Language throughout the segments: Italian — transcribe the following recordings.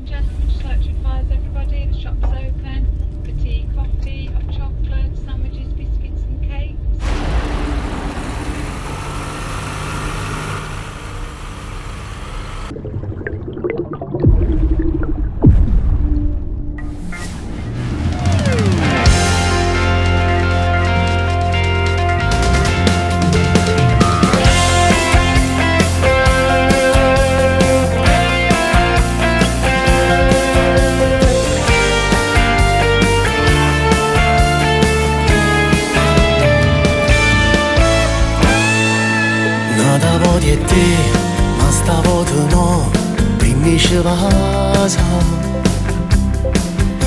and gentlemen, just like to advise everybody the shop's open for tea, coffee, hot chocolate, sandwiches, biscuits and cakes. Nada voglio te, ma stavolta no, prima ci passa.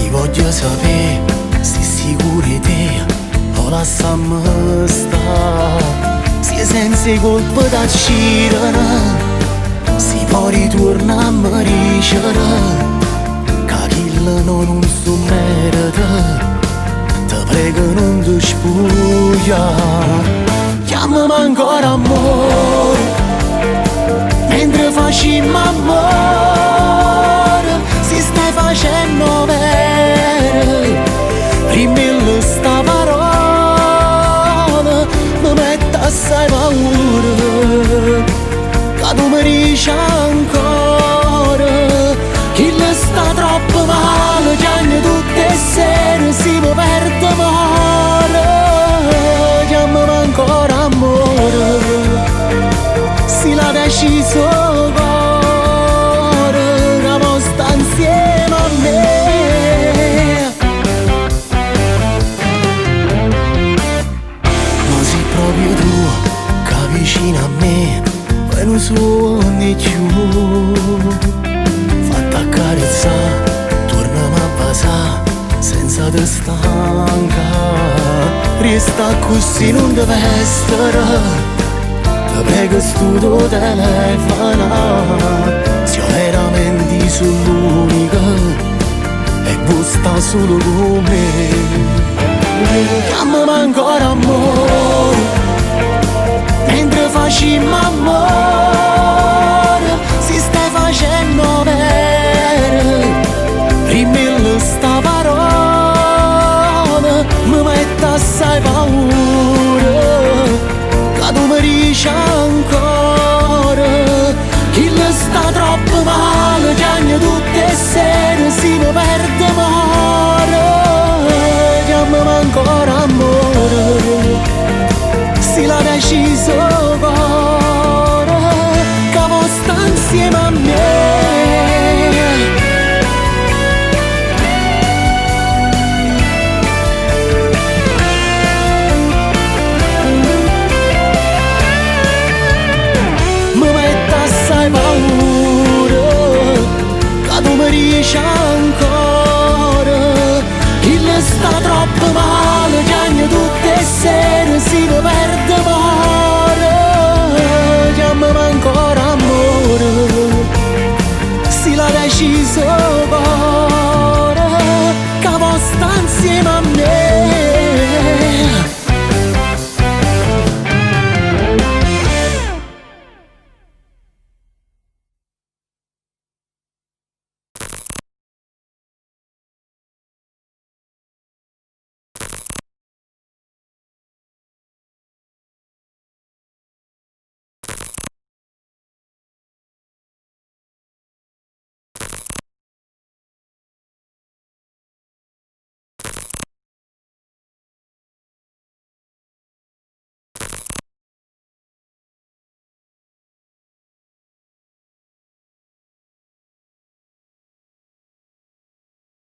Io voglio sapere se sicuri te o lasciamo stare. Se senza colpa da girare, si può ritornare a maricere. Che chilla non si merita, ti prego non ti spuglia. Chiamami ancora amore, mentre facciamo amore, si stai facendo vero. Prima sta parola mi mette assai paura, che tu mi dici ancora, chi le sta troppo male, chiami tutte le sere, si mi perde amore. Chiamami ancora amore, si l'ha deciso cuore, che mo sta insieme a me. Ma sei proprio tu che vicino a me, poi non suoni più. Fatti accarezzare, tornami a basare, senza te stanca. Resta così, non deve essere. Ti prego stu tuo telefono, se io veramente sono l'unica e vuoi sta solo con me. Chiamami ancora amore, mentre facciamo amore, si stai facendo vero. Prima sta parola mi mette assai paura, che tu mi dici ancora, chi le sta troppo male, chiami tutte le sere, si mi perde amore.